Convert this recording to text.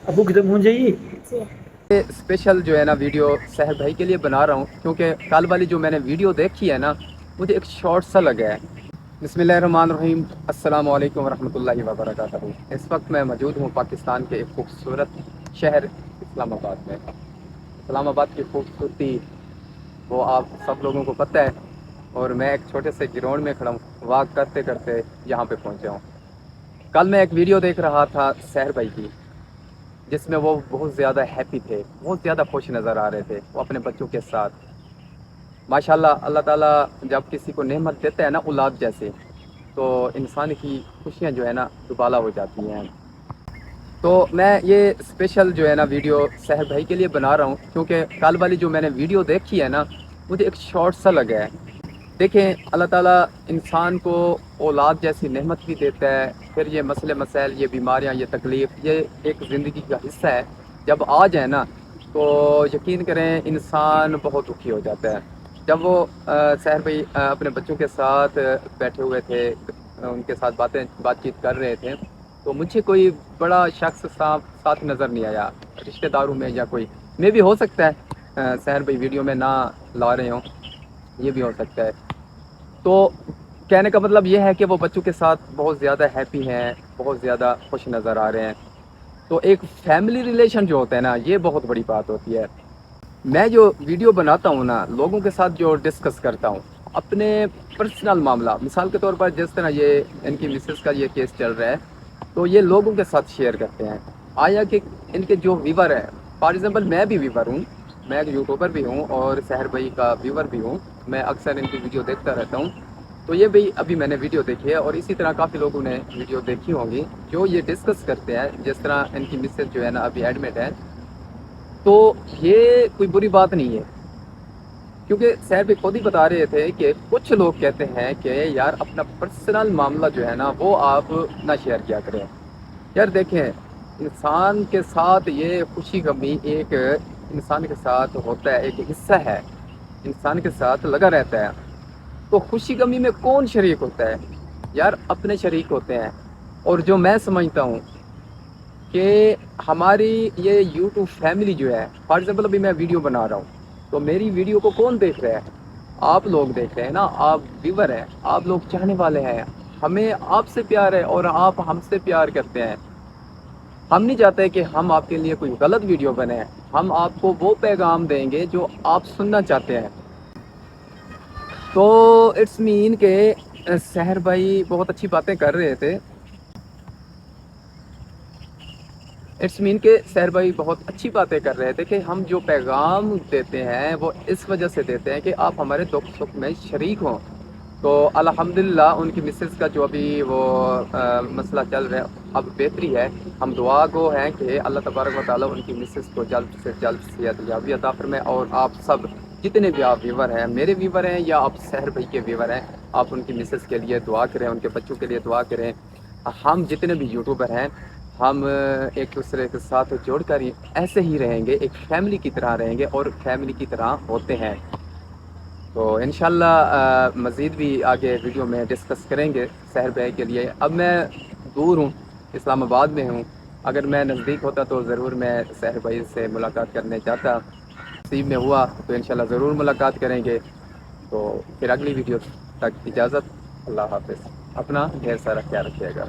ابو کی طرف پہنچ جائیے. یہ اسپیشل جو ہے نا ویڈیو سحر بھائی کے لیے بنا رہا ہوں کیونکہ کل والی جو میں نے ویڈیو دیکھی ہے نا مجھے ایک شارٹ سا لگا ہے. بسم اللہ الرحمن الرحیم. السلام علیکم ورحمۃ اللہ وبرکاتہ. اس وقت میں موجود ہوں پاکستان کے ایک خوبصورت شہر اسلام آباد میں. اسلام آباد کی خوبصورتی وہ آپ سب لوگوں کو پتہ ہے اور میں ایک چھوٹے سے گراؤنڈ میں کھڑا ہوں. واک کرتے کرتے یہاں پہ پہنچا ہوں. کل میں ایک ویڈیو دیکھ رہا تھا سحر بھائی کی جس میں وہ بہت زیادہ ہیپی تھے, بہت زیادہ خوش نظر آ رہے تھے وہ اپنے بچوں کے ساتھ. ماشاء اللہ اللہ تعالیٰ جب کسی کو نعمت دیتا ہے نا اولاد جیسے تو انسان کی خوشیاں جو ہے نا دوبالا ہو جاتی ہیں. تو میں یہ اسپیشل جو ہے نا ویڈیو سحر بھائی کے لیے بنا رہا ہوں کیونکہ کل والی جو میں نے ویڈیو دیکھی ہے نا مجھے ایک شارٹ سا لگا ہے. دیکھیں اللہ تعالیٰ انسان کو اولاد جیسی نعمت بھی دیتا ہے. پھر یہ مسئلے مسائل, یہ بیماریاں, یہ تکلیف, یہ ایک زندگی کا حصہ ہے. جب آ جائے نا تو یقین کریں انسان بہت دکھی ہو جاتا ہے. جب وہ سحر بھائی اپنے بچوں کے ساتھ بیٹھے ہوئے تھے, ان کے ساتھ بات چیت کر رہے تھے تو مجھے کوئی بڑا شخص ساتھ نظر نہیں آیا رشتہ داروں میں, یا کوئی میں بھی ہو سکتا ہے سحر بھائی ویڈیو میں نہ لا رہے ہوں, یہ بھی ہو سکتا ہے. تو کہنے کا مطلب یہ ہے کہ وہ بچوں کے ساتھ بہت زیادہ ہیپی ہیں, بہت زیادہ خوش نظر آ رہے ہیں. تو ایک فیملی ریلیشن جو ہوتا ہے نا یہ بہت بڑی بات ہوتی ہے. میں جو ویڈیو بناتا ہوں نا لوگوں کے ساتھ جو ڈسکس کرتا ہوں اپنے پرسنل معاملہ, مثال کے طور پر جس طرح یہ ان کی مسز کا یہ کیس چل رہا ہے تو یہ لوگوں کے ساتھ شیئر کرتے ہیں. آیا کہ ان کے جو ویور ہیں, فار ایگزامپل میں بھی ویور ہوں, میں ایک یوٹیوبر بھی ہوں اور سحر بھائی کا ویور بھی ہوں, میں اکثر ان کی ویڈیو دیکھتا رہتا ہوں. تو یہ بھی ابھی میں نے ویڈیو دیکھی ہے اور اسی طرح کافی لوگوں نے ویڈیو دیکھی ہوگی جو یہ ڈسکس کرتے ہیں. جس طرح ان کی مسز جو ہے نا ابھی ایڈمٹ ہے تو یہ کوئی بری بات نہیں ہے کیونکہ سحر بھائی خود ہی بتا رہے تھے کہ کچھ لوگ کہتے ہیں کہ یار اپنا پرسنل معاملہ جو ہے نا وہ آپ نہ شیئر کیا کریں. یار دیکھیں انسان کے ساتھ یہ خوشی غمی ایک انسان کے ساتھ ہوتا ہے, ایک حصہ ہے, انسان کے ساتھ لگا رہتا ہے. تو خوشی غمی میں کون شریک ہوتا ہے؟ یار اپنے شریک ہوتے ہیں. اور جو میں سمجھتا ہوں کہ ہماری یہ یوٹیوب فیملی جو ہے, فار ایگزامپل ابھی میں ویڈیو بنا رہا ہوں تو میری ویڈیو کو کون دیکھ رہا ہے؟ آپ لوگ دیکھ رہے ہیں نا, آپ ویور ہیں, آپ لوگ چاہنے والے ہیں. ہمیں آپ سے پیار ہے اور آپ ہم سے پیار کرتے ہیں. ہم نہیں چاہتے کہ ہم آپ کے لیے کوئی غلط ویڈیو بنیں, ہم آپ کو وہ پیغام دیں گے جو آپ سننا چاہتے ہیں. تو اٹس مین کہ سحر بھائی بہت اچھی باتیں کر رہے تھے. اٹس مین کہ سحر بھائی بہت اچھی باتیں کر رہے تھے کہ ہم جو پیغام دیتے ہیں وہ اس وجہ سے دیتے ہیں کہ آپ ہمارے دکھ سکھ میں شریک ہوں. تو الحمدللہ ان کی مسز کا جو ابھی وہ مسئلہ چل رہا ہے اب بہتری ہے. ہم دعا گو ہیں کہ اللہ تبارک و تعالیٰ ان کی مسز کو جلد سے جلد صحت یابی عطا فرمائے. اور آپ سب جتنے بھی آپ ویور ہیں, میرے ویور ہیں یا آپ سحر بھائی کے ویور ہیں, آپ ان کی مسز کے لیے دعا کریں, ان کے بچوں کے لیے دعا کریں. ہم جتنے بھی یوٹیوبر ہیں ہم ایک دوسرے کے ساتھ جوڑ کر ایسے ہی رہیں گے, ایک فیملی کی طرح رہیں گے اور فیملی کی طرح ہوتے ہیں. تو انشاءاللہ مزید بھی آگے ویڈیو میں ڈسکس کریں گے سحر بھائی کے لیے. اب میں دور ہوں, اسلام آباد میں ہوں, اگر میں نزدیک ہوتا تو ضرور میں سحر بھائی سے ملاقات کرنے چاہتا. نصیب میں ہوا تو انشاءاللہ ضرور ملاقات کریں گے. تو پھر اگلی ویڈیو تک اجازت, اللہ حافظ. اپنا ڈھیر سارا خیال رکھیے گا.